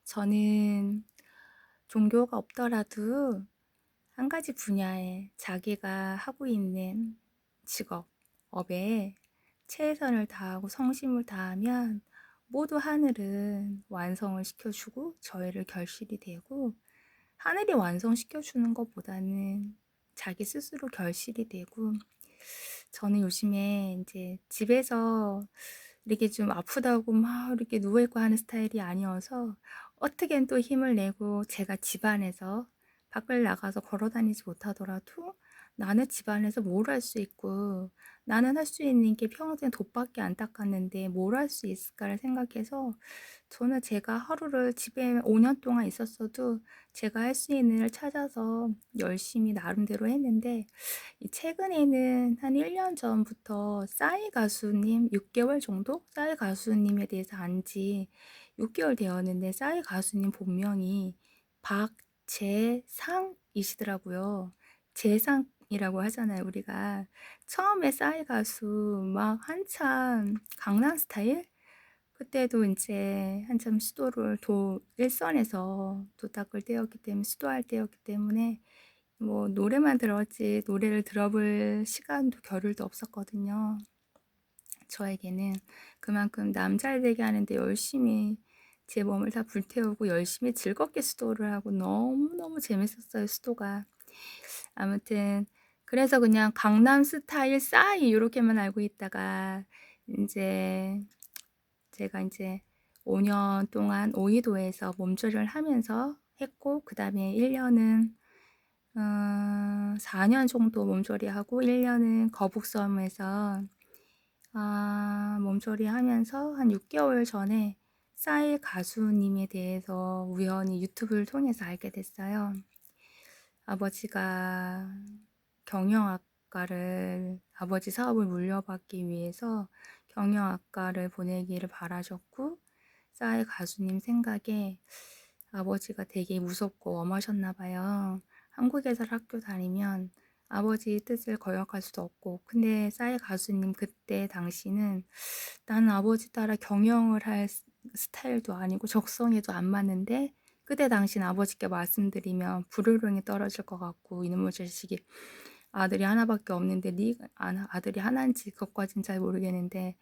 저는 종교가 없더라도 한 가지 분야에 자기가 하고 있는 직업, 업에 최선을 다하고 성심을 다하면 모두 하늘은 완성을 시켜주고 저희를 결실이 되고, 하늘이 완성시켜주는 것보다는 자기 스스로 결실이 되고, 저는 요즘에 이제 집에서 이렇게 좀 아프다고 막 이렇게 누워있고 하는 스타일이 아니어서 어떻게든 또 힘을 내고, 제가 집안에서 밖을 나가서 걸어 다니지 못하더라도 나는 집안에서 뭘 할 수 있고, 나는 할 수 있는 게 평생 돛밖에 안 닦았는데 뭘 할 수 있을까를 생각해서, 저는 제가 하루를 집에 5년 동안 있었어도 제가 할 수 있는 일을 찾아서 열심히 나름대로 했는데, 이 최근에는 한 1년 전부터 싸이 가수님, 6개월 정도? 싸이 가수님에 대해서 안 지 6개월 되었는데, 싸이 가수님 본명이 박재상이시더라고요. 재상이라고 하잖아요, 우리가. 처음에 싸이 가수 막 한참 강남스타일? 그때도 이제 한참 수도를 일선에서 도닦을 때였기 때문에, 수도할 때였기 때문에 뭐 노래만 들었지 노래를 들어볼 시간도 겨를도 없었거든요. 저에게는 그만큼 남 잘 되게 하는데 열심히 제 몸을 다 불태우고 열심히 즐겁게 수도를 하고 너무너무 재밌었어요, 수도가. 아무튼 그래서 그냥 강남 스타일 싸이 요렇게만 알고 있다가, 이제 제가 이제 5년 동안 오이도에서 몸조리를 하면서 했고, 그다음에 1년은 4년 정도 몸조리하고 1년은 거북섬에서 몸조리하면서 한 6개월 전에 싸이 가수님에 대해서 우연히 유튜브를 통해서 알게 됐어요. 아버지가 경영학과를, 아버지 사업을 물려받기 위해서 경영학과를 보내기를 바라셨고, 싸이 가수님 생각에 아버지가 되게 무섭고 엄하셨나 봐요. 한국에서 학교 다니면 아버지 뜻을 거역할 수도 없고, 근데 싸이 가수님 그때 당시는 나는 아버지 따라 경영을 할 스타일도 아니고 적성에도 안 맞는데, 그때 당신 아버지께 말씀드리면 불효령이 떨어질 것 같고, 이놈의 자식이 아들이 하나밖에 없는데 아들이 하나인지 그것까진 잘 모르겠는데,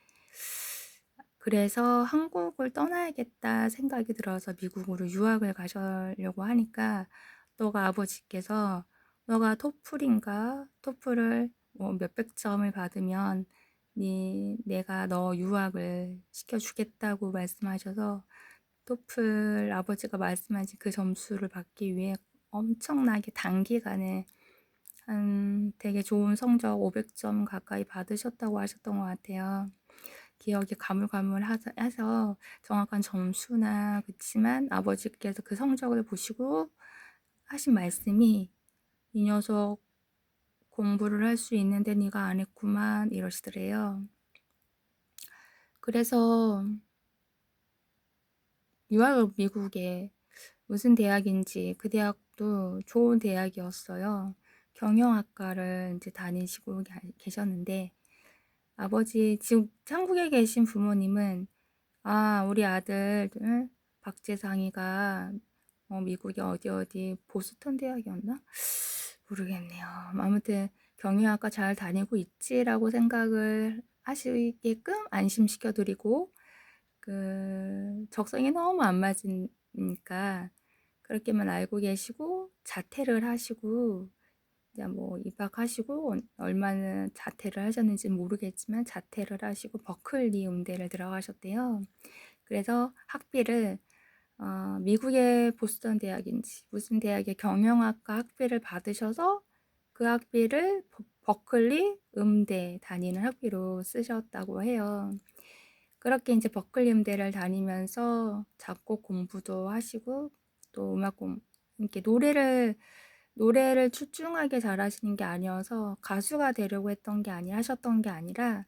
그래서 한국을 떠나야겠다 생각이 들어서 미국으로 유학을 가시려고 하니까, 너가 아버지께서 너가 토플인가 토플을 뭐 몇백 점을 받으면 내가 너 유학을 시켜주겠다고 말씀하셔서, 토플 아버지가 말씀하신 그 점수를 받기 위해 엄청나게 단기간에 한 되게 좋은 성적 500점 가까이 받으셨다고 하셨던 것 같아요. 기억이 가물가물해서 정확한 점수나, 그치만 아버지께서 그 성적을 보시고 하신 말씀이, 이 녀석 공부를 할 수 있는데 네가 안 했구만, 이러시더래요. 그래서 유학을 미국에, 무슨 대학인지 그 대학도 좋은 대학이었어요. 경영학과를 이제 다니시고 계셨는데, 아버지 지금 한국에 계신 부모님은 우리 아들 박재상이가 미국의 어디 보스턴 대학이었나? 모르겠네요. 아무튼 경영학과 잘 다니고 있지라고 생각을 하시게끔 안심시켜드리고, 적성이 너무 안 맞으니까 그렇게만 알고 계시고, 자퇴를 하시고, 이제 뭐 입학하시고 얼마나 자퇴를 하셨는지 모르겠지만 자퇴를 하시고 버클리 음대를 들어가셨대요. 그래서 학비를 미국의 보스턴 대학인지 무슨 대학의 경영학과 학비를 받으셔서 그 학비를 버클리 음대 다니는 학비로 쓰셨다고 해요. 그렇게 이제 버클리 음대를 다니면서 작곡 공부도 하시고, 또 이렇게 노래를 출중하게 잘하시는 게 아니어서 가수가 되려고 하셨던 게 아니라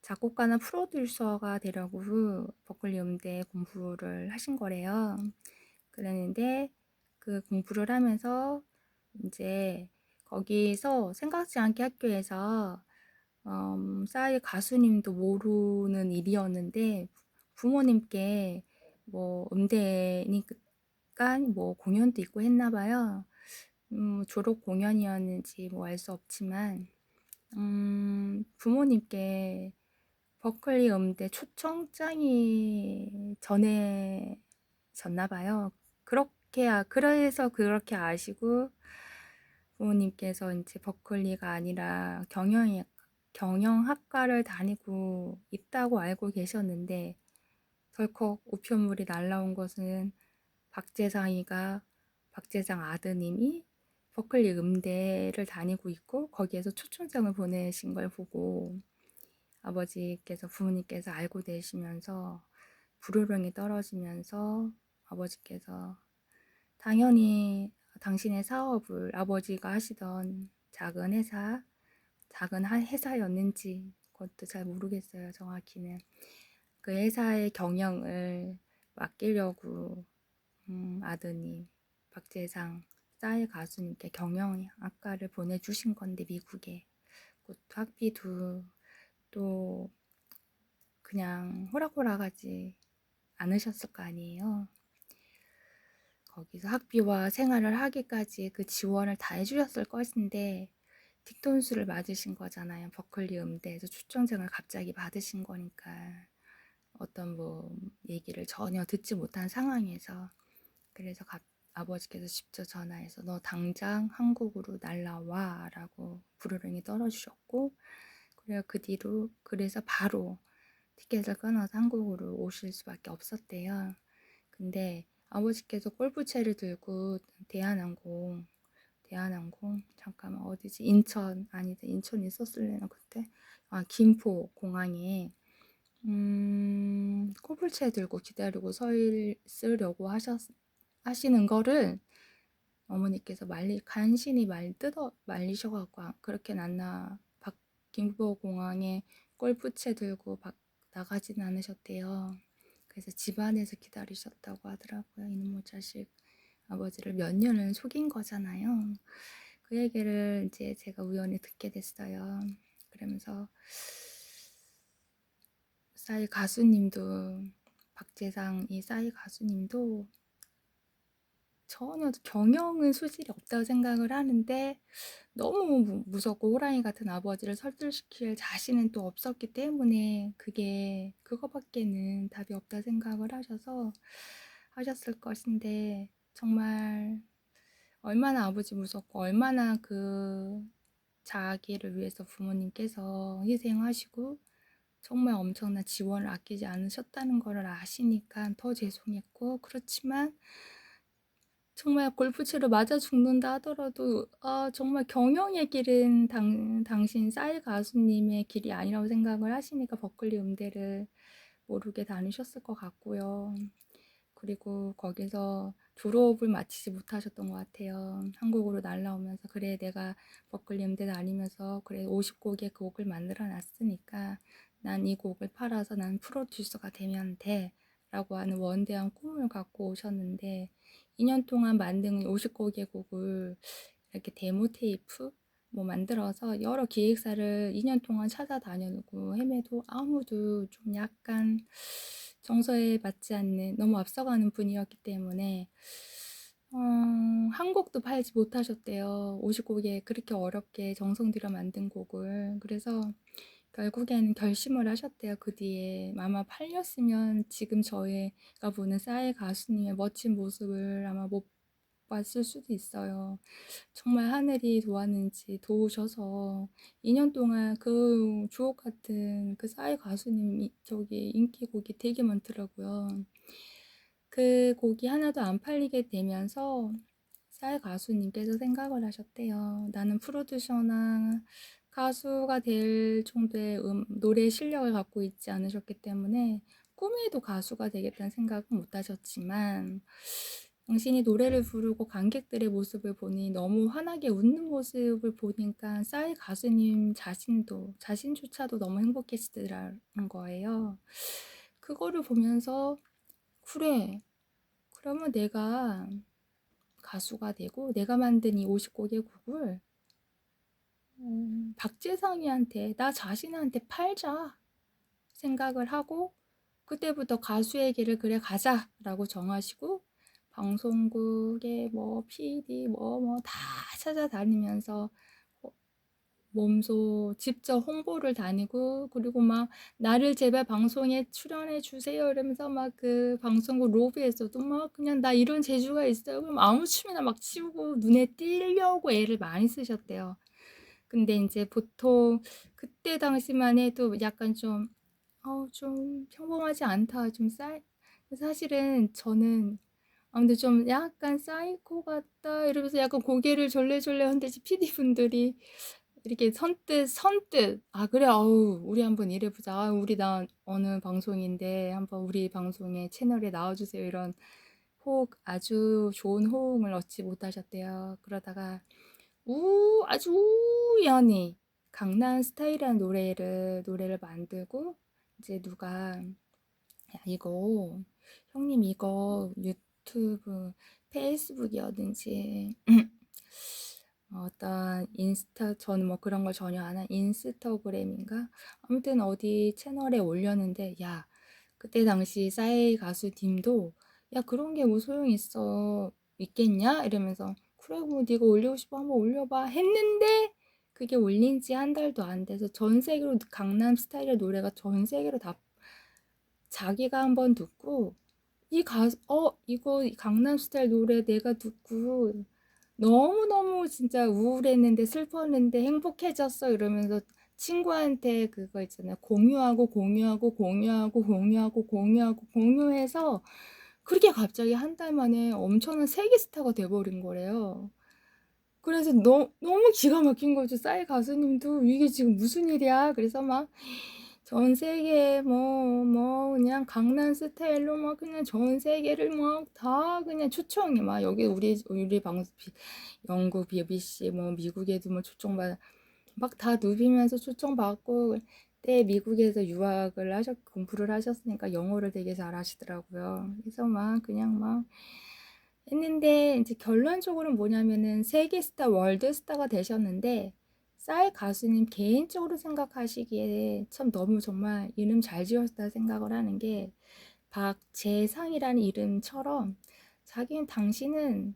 작곡가나 프로듀서가 되려고 버클리 음대 공부를 하신 거래요. 그랬는데 그 공부를 하면서 이제 거기서 생각지 않게 학교에서 싸이 가수님도 모르는 일이었는데 부모님께 뭐 음대니까 뭐 공연도 있고 했나 봐요. 졸업 공연이었는지 뭐 알 수 없지만 부모님께 버클리 음대 초청장이 전해졌나 봐요. 그래서 그렇게 아시고 부모님께서 이제 버클리가 아니라 경영학과를 다니고 있다고 알고 계셨는데 덜컥 우편물이 날라온 것은 박재상 아드님이 버클리 음대를 다니고 있고 거기에서 초청장을 보내신 걸 보고 부모님께서 알고 계시면서 불호령이 떨어지면서 아버지께서 당연히 당신의 사업을 아버지가 하시던 작은 회사였는지 그것도 잘 모르겠어요. 정확히는 그 회사의 경영을 맡기려고 아드님 박재상 싸이 가수님께 경영학과를 보내주신 건데 미국에 그것도 학비도 또 그냥 호락호락하지 않으셨을 거 아니에요. 거기서 학비와 생활을 하기까지 그 지원을 다 해주셨을 것인데 뒤통수를 맞으신 거잖아요. 버클리 음대에서 초청장을 갑자기 받으신 거니까 어떤 뭐 얘기를 전혀 듣지 못한 상황에서 그래서 아버지께서 직접 전화해서 너 당장 한국으로 날라와 라고 불호령이 떨어주셨고 그래서 바로 티켓을 끊어서 한국으로 오실 수밖에 없었대요. 근데 아버지께서 골프채를 들고 대한항공 잠깐만 어디지 인천이 있었을래나 그때 김포 공항에 골프채 들고 기다리고 서 있으려고 하시는 거를 어머니께서 간신히 말리셔갖고 그렇게 김포 공항에 골프채 들고 나가진 않으셨대요. 그래서 집안에서 기다리셨다고 하더라고요. 이놈의 자식 아버지를 몇 년을 속인 거잖아요. 그 얘기를 이제 제가 우연히 듣게 됐어요. 그러면서 싸이 가수님도 전혀 경영은 소질이 없다고 생각을 하는데 너무 무섭고 호랑이 같은 아버지를 설득시킬 자신은 또 없었기 때문에 그거밖에는 답이 없다 생각을 하셨을 것인데 정말 얼마나 아버지 무섭고 얼마나 그 자기를 위해서 부모님께서 희생하시고 정말 엄청난 지원을 아끼지 않으셨다는 것을 아시니까 더 죄송했고 그렇지만 정말 골프채로 맞아 죽는다 하더라도 정말 경영의 길은 당신 싸이 가수님의 길이 아니라고 생각을 하시니까 버클리 음대를 모르게 다니셨을 것 같고요. 그리고 거기서 졸업을 마치지 못하셨던 것 같아요. 한국으로 날라오면서 그래 내가 버클리 음대 다니면서 그래 50곡의 곡을 만들어 놨으니까 난 이 곡을 팔아서 난 프로듀서가 되면 돼 라고 하는 원대한 꿈을 갖고 오셨는데 2년 동안 만든 50곡의 곡을 이렇게 데모 테이프 뭐 만들어서 여러 기획사를 2년 동안 찾아다니고 헤매도 아무도 좀 약간 정서에 맞지 않는 너무 앞서가는 분이었기 때문에 한 곡도 팔지 못하셨대요. 50곡에 그렇게 어렵게 정성 들여 만든 곡을. 그래서 결국에는 결심을 하셨대요. 그 뒤에 아마 팔렸으면 지금 저희가 보는 싸이 가수님의 멋진 모습을 아마 못 봤을 수도 있어요. 정말 하늘이 도우셔서 2년 동안 그 주옥 같은 그 싸이 가수님 저기 인기곡이 되게 많더라고요. 그 곡이 하나도 안 팔리게 되면서 싸이 가수님께서 생각을 하셨대요. 나는 프로듀서나 가수가 될 정도의 노래 실력을 갖고 있지 않으셨기 때문에 꿈에도 가수가 되겠다는 생각은 못 하셨지만 당신이 노래를 부르고 관객들의 모습을 보니 너무 환하게 웃는 모습을 보니까 싸이 가수님 자신조차도 너무 행복했으라는 거예요. 그거를 보면서 그래 그러면 내가 가수가 되고 내가 만든 이 50곡의 곡을 박재상이한테 나 자신한테 팔자 생각을 하고 그때부터 가수의 길을 그래 가자라고 정하시고 방송국에 뭐 PD 다 찾아다니면서 몸소 직접 홍보를 다니고 그리고 막 나를 제발 방송에 출연해 주세요 이러면서 막 그 방송국 로비에서도 막 그냥 나 이런 재주가 있어요. 그럼 아무 춤이나 막 추고 눈에 띄려고 애를 많이 쓰셨대요. 근데 인제 보통 그때 당시만 해도 약간 좀 좀 평범하지 않다. 좀 사실은 저는 근데 좀 약간 '사이코 같다.' 이러면서 약간 고개를 졸래졸래 흔들지 PD분들이 이렇게 선뜻 "아 그래. 아우 우리 한번 일해 보자. 아 우리 어느 방송인데 한번 우리 방송에 채널에 나와 주세요." 이런 아주 좋은 호응을 얻지 못하셨대요. 그러다가 아주 우연히 강남 스타일이라는 노래를 만들고 이제 누가 "야 이거 형님 이거 유튜브 페이스북이었든지 어떤 저는 뭐 그런 걸 전혀 안 인스타그램인가? 아무튼 어디 채널에 올렸는데 야 그때 당시 싸이 가수 님도 "야 그런 게 뭐 소용 있겠냐?" 이러면서 "그래 뭐 네가 올리고 싶으면 한번 올려봐." 했는데 그게 올린 지 한 달도 안 돼서 전 세계로 강남 스타일의 노래가 전 세계로 다 자기가 한번 듣고 이 가수 이거 강남 스타일 노래 내가 듣고 너무너무 진짜 우울했는데 슬펐는데 행복해졌어 이러면서 친구한테 그거 있잖아요. 공유해서 그렇게 갑자기 한 달 만에 엄청난 세계 스타가 돼 버린 거래요. 그래서 너무 기가 막힌 거죠. 싸이 가수님도 '이게 지금 무슨 일이야?' 그래서 막 전 세계에 그냥 강남 스타일로 막 그냥 전 세계를 막 다 그냥 초청이 막 여기 우리 방송 영국 BBC 뭐 미국에도 뭐 초청받아 막 다 누비면서 초청받고 그때 미국에서 공부를 하셨으니까 영어를 되게 잘하시더라고요. 그래서 막 그냥 막 했는데 인제 결론적으로는 뭐냐면은 세계 스타, 월드 스타가 되셨는데 싸이 가수님 개인적으로 생각하시기에 참 너무 정말 이름 잘 지었다 생각을 하는 게 박재상이라는 이름처럼 당신은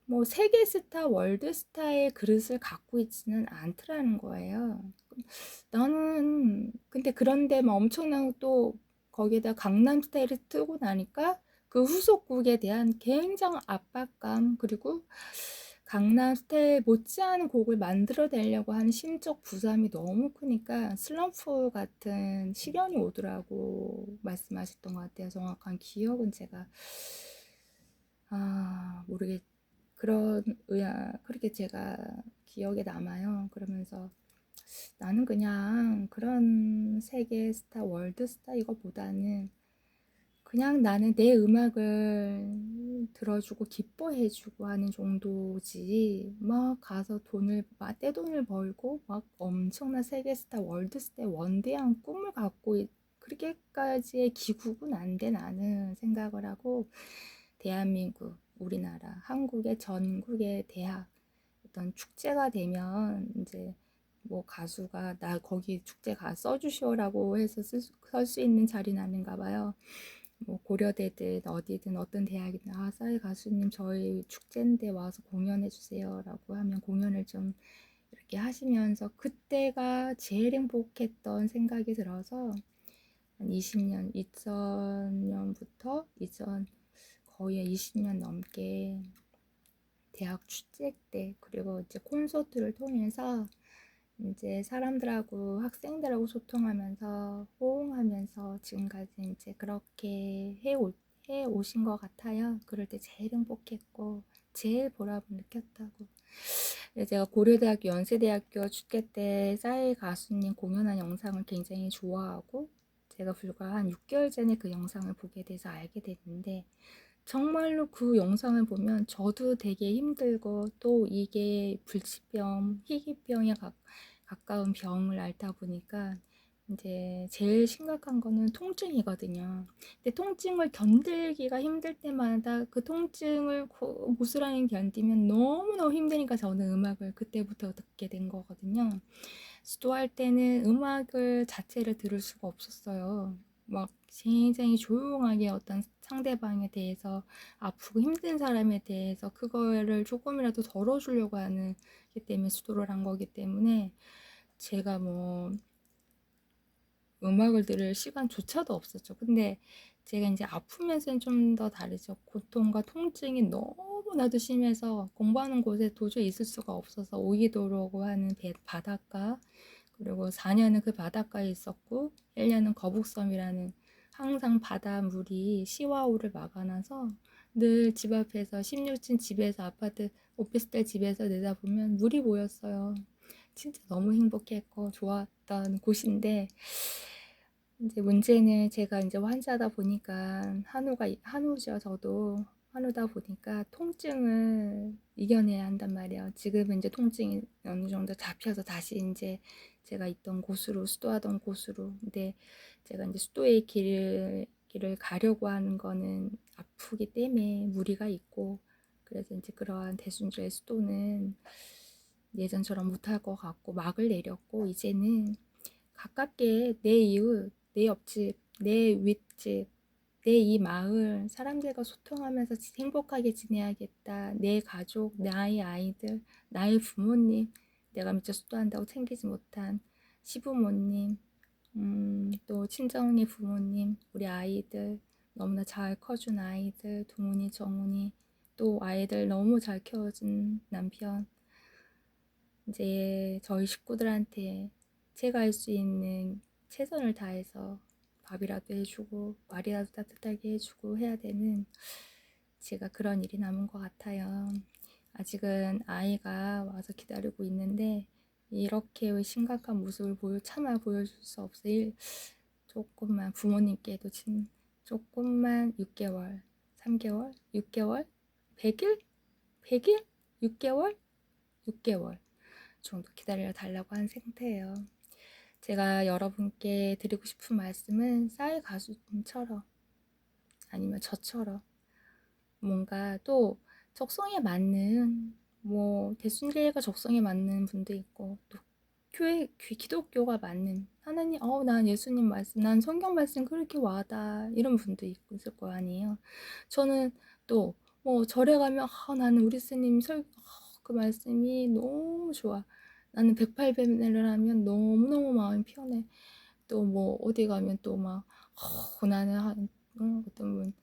뭐 세계 스타, 월드 스타의 그릇을 갖고 있지는 않더라는 거예요. 나는 근데 그런데 막 엄청난 또 거기에다 강남 스타일을 뜨고 나니까 그 후속곡에 대한 굉장한 압박감 그리고 강남 스타일 못지않은 곡을 만들어내려고 하는 심적 부담이 너무 크니까 슬럼프 같은 시련이 오더라고 말씀하셨던 것 같아요. 정확한 기억은 제가 모르겠 그렇게 제가 기억에 남아요. 그러면서 나는 그냥 그런 세계 스타, 월드 스타 이거보다는 그냥 나는 내 음악을 들어주고 기뻐해주고 하는 정도지 막 가서 떼돈을 벌고 막 엄청난 세계 스타, 월드 스타의 원대한 꿈을 그렇게까지의 기국은 안 돼 나는 생각을 하고 대한민국, 우리나라, 한국의 전국의 대학 어떤 축제가 되면 이제 뭐 가수가 나 거기 축제 써주시오라고 해서 설 수 있는 자리는 아닌가 봐요. 뭐 고려대든 어디든 어떤 대학이든 싸이 가수님 저희 축제인데 와서 공연해 주세요라고 하면 공연을 좀 이렇게 하시면서 그때가 제일 행복했던 생각이 들어서 한 2000년부터 거의 20년 넘게 대학 축제 때 그리고 이제 콘서트를 통해서 이제 사람들하고 학생들하고 소통하면서 호응하면서 지금까지 이제 그렇게 해 오신 것 같아요. 그럴 때 제일 행복했고 제일 보람을 느꼈다고. 제가 고려대학교 연세대학교 축제 때 싸이 가수님 공연한 영상을 굉장히 좋아하고 제가 불과 한 6개월 전에 그 영상을 보게 돼서 알게 됐는데 정말로 그 영상을 보면 저도 되게 힘들고 또 이게 불치병, 희귀병에 가까운 병을 앓다 보니까 이제 제일 심각한 거는 통증이거든요. 근데 통증을 견디기가 힘들 때마다 그 통증을 고스란히 견디면 너무너무 힘드니까 저는 음악을 그때부터 듣게 된 거거든요. 수도할 때는 음악을 자체를 들을 수가 없었어요. 막 굉장히 조용하게 어떤 상대방에 대해서 아프고 힘든 사람에 대해서 그거를 조금이라도 덜어주려고 하는 기 때문에 수도를 한 거기 때문에 제가 뭐 음악을 들을 시간조차도 없었죠. 근데 제가 이제 아프면서는 좀 더 다르죠. 고통과 통증이 너무나도 심해서 공부하는 곳에 도저히 있을 수가 없어서 오이도로고 하는 바닷가, 그리고 4년은 그 바닷가에 있었고 1년은 거북섬이라는 항상 바닷물이 시와호를 막아놔서 늘 집 앞에서 16층 집에서 아파트 오피스텔 집에서 내다보면 물이 보였어요. 진짜 너무 행복했고 좋았던 곳인데 이제 문제는 제가 이제 환자다 보니까 한우죠. 저도 한우다 보니까 통증을 이겨내야 한단 말이에요. 지금은 이제 통증이 어느 정도 잡혀서 다시 이제 제가 있던 곳으로 수도하던 곳으로. 근데 제가 이제 수도의 길을 가려고 하는 거는 아프기 때문에 무리가 있고, 그래서 이제 그러한 대순주의 수도는 예전처럼 못할 것 같고 막을 내렸고, 이제는 가깝게 내 이웃, 내 옆집, 내 윗집, 내 이 마을 사람들과 소통하면서 행복하게 지내야겠다. 내 가족, 나의 아이들, 나의 부모님, 내가 미처 수도한다고 챙기지 못한 시부모님, 또 친정의 부모님, 우리 아이들, 너무나 잘 커준 아이들, 동훈이, 정훈이, 또 아이들 너무 잘 키워준 남편, 이제 저희 식구들한테 제가 할 수 있는 최선을 다해서 밥이라도 해주고 말이라도 따뜻하게 해주고 해야 되는 제가 그런 일이 남은 것 같아요. 아직은 아이가 와서 기다리고 있는데 이렇게 심각한 모습을 차마 보여줄 수 없어요. 조금만 부모님께도 조금만 6개월, 3개월, 6개월, 100일, 100일, 6개월, 6개월 정도 기다려 달라고 한 상태예요. 제가 여러분께 드리고 싶은 말씀은 싸이 가수님처럼 아니면 저처럼 뭔가 또 적성에 맞는 대순례가 적성에 맞는 분도 있고 또 기독교가 맞는 하나님 난 예수님 말씀 난 성경 말씀 그렇게 와다 이런 분도 있을 거 아니에요. 저는 또 절에 가면 나는 우리 스님 그 말씀이 너무 좋아. 나는 108배를 하면 너무너무 마음이 편해. 또 어디 가면 또 막 나는 어떤 분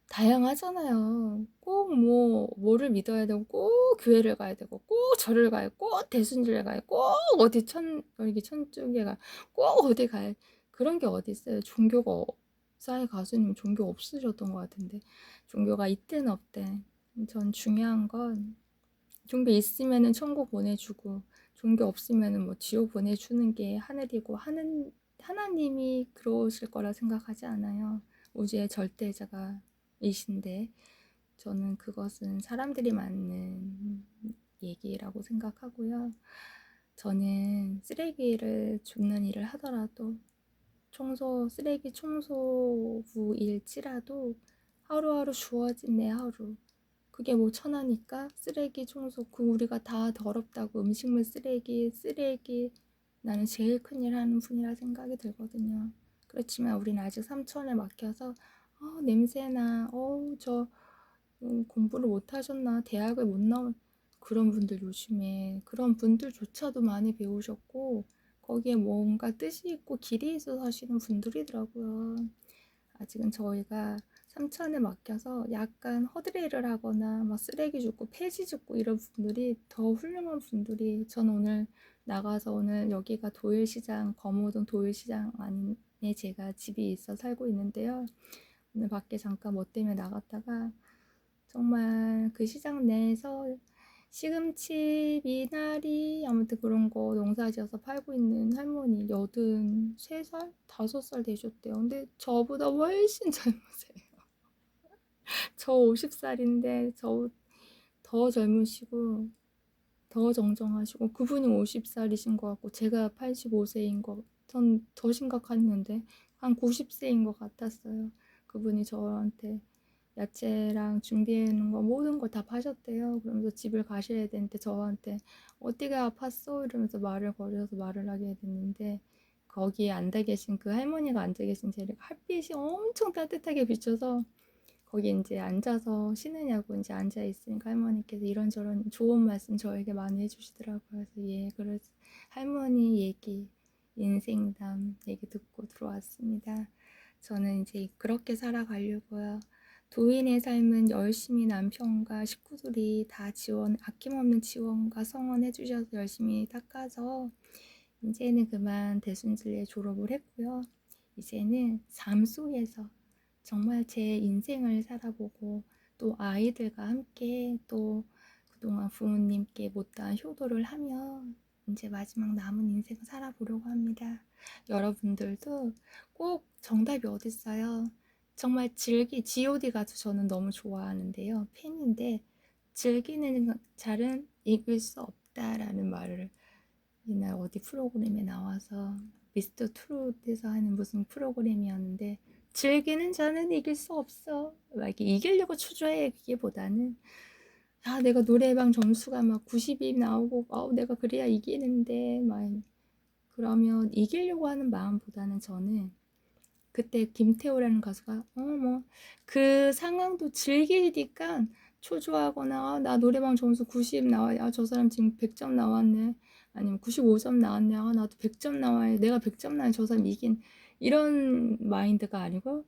다양하잖아요. 꼭 뭐를 믿어야 되고, 꼭 교회를 가야 되고, 꼭 절을 가야, 꼭 대순절에 가야, 꼭 어디 여기 천주교 꼭 어디 가야. 그런 게 어디 있어요. 싸이 가수님 종교 없으셨던 것 같은데. 종교가 있든 없든. 전 중요한 건 종교 있으면은 천국 보내주고, 종교 없으면은 지옥 보내주는 게 하늘이고, 하나님이 그러실 거라 생각하지 않아요. 우주의 절대자가 이신데 저는 그것은 사람들이 만든 얘기라고 생각하고요. 저는 쓰레기를 줍는 일을 하더라도 쓰레기 청소부일지라도 하루하루 주어진 내 하루 그게 1,000원이니까 쓰레기 청소 우리가 다 더럽다고 음식물 쓰레기 나는 제일 큰일 하는 분이라 생각이 들거든요. 그렇지만 우리는 아직 3천원에 막혀서 냄새나 저 공부를 못하셨나 대학을 못 나온 그런 분들 요즘에 그런 분들조차도 많이 배우셨고 거기에 뭔가 뜻이 있고 길이 있어서 하시는 분들이더라고요. 아직은 저희가 3천에 맡겨서 약간 허드레일을 하거나 막 쓰레기 줍고 폐지 줍고 이런 분들이 더 훌륭한 분들이 전 오늘 나가서 오늘 여기가 도일시장 범호동 도일시장 안에 제가 집이 있어 살고 있는데요. 오늘 밖에 잠깐 뭐 때문에 나갔다가 정말 그 시장 내에서 시금치, 미나리 아무튼 그런 거 농사지어서 팔고 있는 할머니 83살? 5살 되셨대요. 근데 저보다 훨씬 젊으세요. 저 50살인데 저 더 젊으시고 더 정정하시고 그분이 50살이신 것 같고 제가 85세인 전 더 심각했는데 한 90세인 것 같았어요. 그분이 저한테 야채랑 준비해 놓은 거 모든 걸 다 파셨대요. 그러면서 집을 가셔야 되는데 저한테 어디가 아팠어? 이러면서 말을 걸어서 말을 하게 됐는데 거기에 앉아 계신 그 할머니가 앉아 계신 자리가 햇빛이 엄청 따뜻하게 비쳐서 거기 이제 앉아서 쉬느냐고 이제 앉아 있으니까 할머니께서 이런저런 좋은 말씀 저에게 많이 해주시더라고요. 그래서 그래서 할머니 얘기, 인생담 얘기 듣고 들어왔습니다. 저는 이제 그렇게 살아가려고요. 도인의 삶은 열심히 남편과 식구들이 다 아낌없는 지원과 성원해 주셔서 열심히 닦아서 이제는 그만 대순진리에 졸업을 했고요. 이제는 삶 속에서 정말 제 인생을 살아보고 또 아이들과 함께 또 그동안 부모님께 못다한 효도를 하며 이제 마지막 남은 인생을 살아보려고 합니다. 여러분들도 꼭 정답이 어딨어요? 정말 G.O.D 가수 저는 너무 좋아하는데요. 팬인데 즐기는 잘은 이길 수 없다라는 말을 이날 어디 프로그램에 나와서 미스터 트롯에서 하는 무슨 프로그램이었는데 즐기는 자는 이길 수 없어. 막 이렇게 이기려고 초조해하기보다는 내가 노래방 점수가 막 90이 나오고 내가 그래야 이기는데 막 그러면 이기려고 하는 마음보다는 저는 그때 김태호라는 가수가 뭐 그 상황도 즐기니까 초조하거나 나 노래방 점수 90 나와야 저 사람 지금 100점 나왔네. 아니면 95점 나왔네. 나도 100점 나와야 내가 100점 나야 저 사람 이긴 이런 마인드가 아니고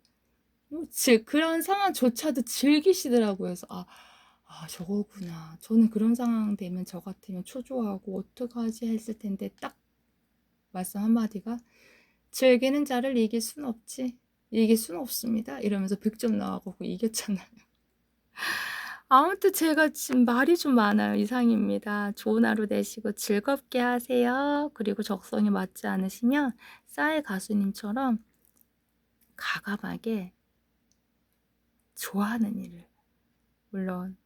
그런 상황조차도 즐기시더라고요. 그래서 저거구나. 저는 그런 상황 되면 저 같으면 초조하고 어떡하지 했을 텐데 딱 말씀 한마디가 즐기는 자를 이길 순 없지. 이길 순 없습니다. 이러면서 100점 나와고 이겼잖아요. 아무튼 제가 지금 말이 좀 많아요. 이상입니다. 좋은 하루 되시고 즐겁게 하세요. 그리고 적성에 맞지 않으시면 싸이 가수님처럼 과감하게 좋아하는 일을, 물론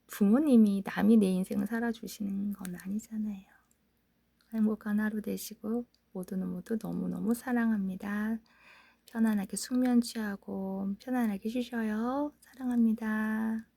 부모님이 남이 내 인생을 살아주시는 건 아니잖아요. 행복한 하루 되시고 모두는 모두 너무너무 사랑합니다. 편안하게 숙면 취하고 편안하게 쉬셔요. 사랑합니다.